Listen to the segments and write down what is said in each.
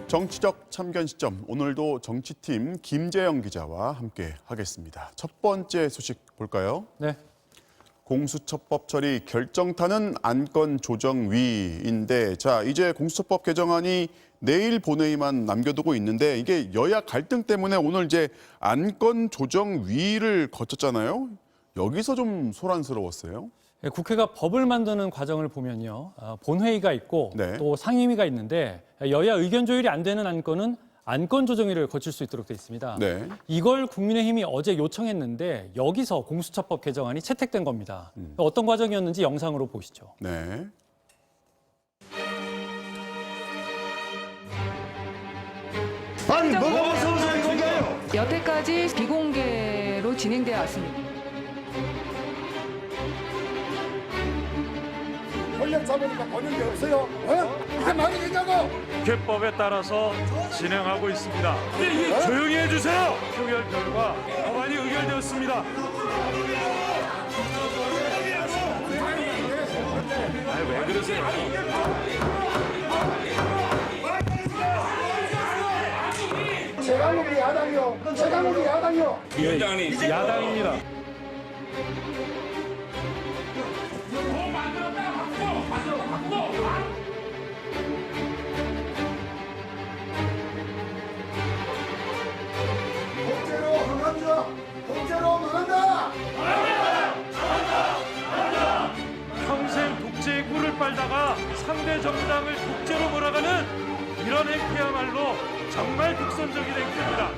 정치적 참견 시점, 오늘도 정치팀 김재영 기자와 함께 하겠습니다. 첫 번째 소식 볼까요? 네. 공수처법 처리 결정타는 안건조정위인데, 자, 이제 공수처법 개정안이 내일 본회의만 남겨두고 있는데, 이게 여야 갈등 때문에 오늘 이제 안건조정위를 거쳤잖아요. 여기서 좀 소란스러웠어요. 국회가 법을 만드는 과정을 보면요. 본회의가 있고 네. 또 상임위가 있는데 여야 의견 조율이 안 되는 안건은 안건조정위를 거칠 수 있도록 돼 있습니다. 네. 이걸 국민의힘이 어제 요청했는데 여기서 공수처법 개정안이 채택된 겁니다. 어떤 과정이었는지 영상으로 보시죠. 네. 아니 뭐가 선사인 건가요? 여태까지 비공개로 진행되어 왔습니다. 권력 잡으니까 보는 게 없어요. 어? 이게 말이 되냐고? 국회법에 따라서 진행하고 있습니다. 조용히 해주세요. 표결 결과 법안이 의결되었습니다. 아니, 왜 그러세요? 최강욱이 야당이요. 최강욱이 야당이요. 야당입니다. 독재로 흥한다. 독재로 망한다. 평생 독재의 꿀을 빨다가 상대 정당을 독재로 몰아가는 이런 행태야말로 정말 독선적인 행태입니다.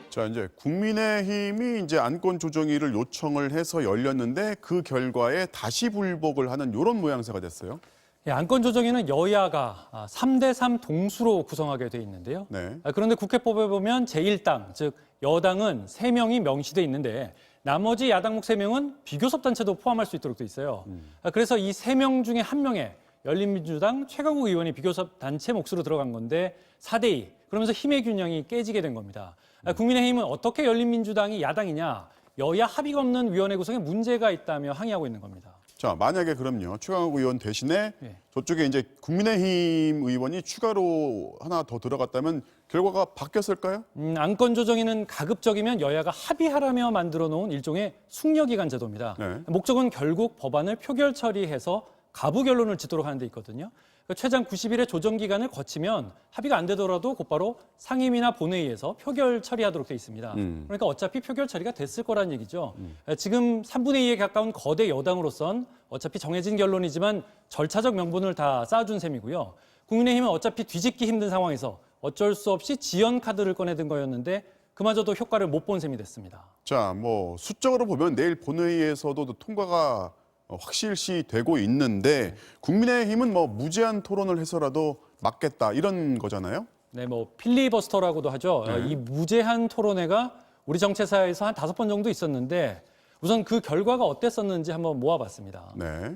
자, 이제 국민의힘이 이제 안건조정위를 요청을 해서 열렸는데 그 결과에 다시 불복을 하는 이런 모양새가 됐어요. 안건조정위는 여야가 3대3 동수로 구성하게 돼 있는데요. 네. 그런데 국회법에 보면 제1당, 즉 여당은 3명이 명시돼 있는데 나머지 야당목 3명은 비교섭 단체도 포함할 수 있도록 돼 있어요. 그래서 이 3명 중에 1명에 열린민주당 최강욱 의원이 비교섭 단체 몫으로 들어간 건데 4대2. 그러면서 힘의 균형이 깨지게 된 겁니다. 국민의힘은 어떻게 열린민주당이 야당이냐, 여야 합의가 없는 위원회 구성에 문제가 있다며 항의하고 있는 겁니다. 자, 만약에 그럼요. 최강욱 의원 대신에 네. 저쪽에 이제 국민의힘 의원이 추가로 하나 더 들어갔다면 결과가 바뀌었을까요? 안건조정위는 가급적이면 여야가 합의하라며 만들어 놓은 일종의 숙려기간 제도입니다. 네. 목적은 결국 법안을 표결 처리해서 가부 결론을 짓도록 하는 데 있거든요. 최장 90일의 조정 기간을 거치면 합의가 안 되더라도 곧바로 상임위나 본회의에서 표결 처리하도록 돼 있습니다. 그러니까 어차피 표결 처리가 됐을 거란 얘기죠. 지금 3분의 2에 가까운 거대 여당으로선 어차피 정해진 결론이지만 절차적 명분을 다 쌓아준 셈이고요. 국민의힘은 어차피 뒤집기 힘든 상황에서 어쩔 수 없이 지연 카드를 꺼내든 거였는데 그마저도 효과를 못 본 셈이 됐습니다. 자, 뭐 수적으로 보면 내일 본회의에서도 통과가 확실시 되고 있는데 국민의힘은 뭐 무제한 토론을 해서라도 막겠다 이런 거잖아요. 네, 뭐 필리버스터라고도 하죠. 이 무제한 토론회가 우리 정치사에서 한 5번 정도 있었는데 우선 그 결과가 어땠었는지 한번 모아봤습니다. 네.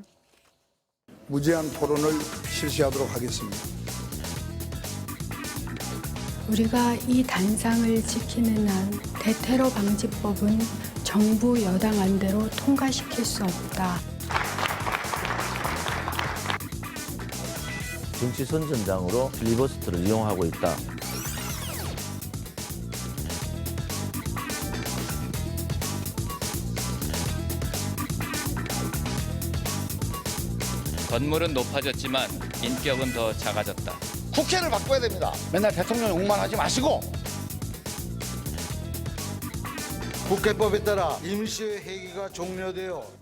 무제한 토론을 실시하도록 하겠습니다. 우리가 이 단상을 지키는 한 대테러 방지법은 정부 여당 안대로 통과시킬 수 없다. 정치 선전장으로 필리버스터를 이용하고 있다. 건물은 높아졌지만 인격은 더 작아졌다. 국회를 바꿔야 됩니다. 맨날 대통령 욕만 하지 마시고. 국회법에 따라 임시회기가 종료되어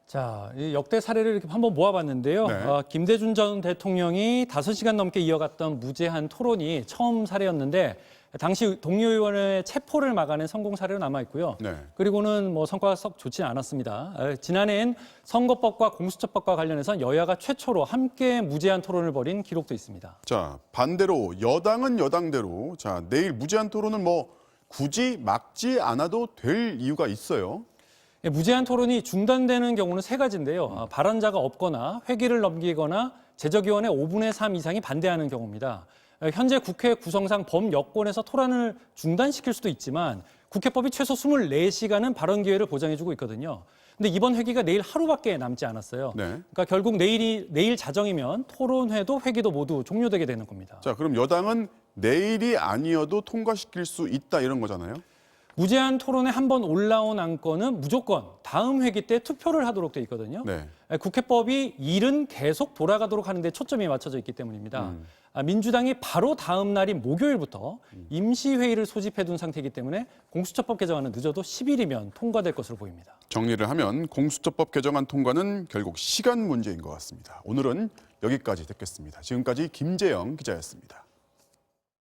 자, 이 역대 사례를 이렇게 한번 모아봤는데요. 네. 김대중 전 대통령이 5시간 넘게 이어갔던 무제한 토론이 처음 사례였는데 당시 동료 의원의 체포를 막아낸 성공 사례로 남아있고요. 네. 그리고는 뭐 성과가 썩 좋지는 않았습니다. 지난해엔 선거법과 공수처법과 관련해서 여야가 최초로 함께 무제한 토론을 벌인 기록도 있습니다. 자, 반대로 여당은 여당대로 자, 내일 무제한 토론은 뭐 굳이 막지 않아도 될 이유가 있어요. 무제한 토론이 중단되는 경우는 3가지인데요. 발언자가 없거나 회기를 넘기거나 제적위원회 5분의 3 이상이 반대하는 경우입니다. 현재 국회 구성상 범여권에서 토론을 중단시킬 수도 있지만 국회법이 최소 24시간은 발언 기회를 보장해주고 있거든요. 근데 이번 회기가 내일 하루밖에 남지 않았어요. 네. 그러니까 결국 내일 자정이면 토론회도 회기도 모두 종료되게 되는 겁니다. 자, 그럼 여당은 내일이 아니어도 통과시킬 수 있다 이런 거잖아요. 무제한 토론에 한 번 올라온 안건은 무조건 다음 회기 때 투표를 하도록 돼 있거든요. 네. 국회법이 일은 계속 돌아가도록 하는 데 초점이 맞춰져 있기 때문입니다. 민주당이 바로 다음 날인 목요일부터 임시회의를 소집해둔 상태이기 때문에 공수처법 개정안은 늦어도 10일이면 통과될 것으로 보입니다. 정리를 하면 공수처법 개정안 통과는 결국 시간 문제인 것 같습니다. 오늘은 여기까지 듣겠습니다. 지금까지 김재영 기자였습니다.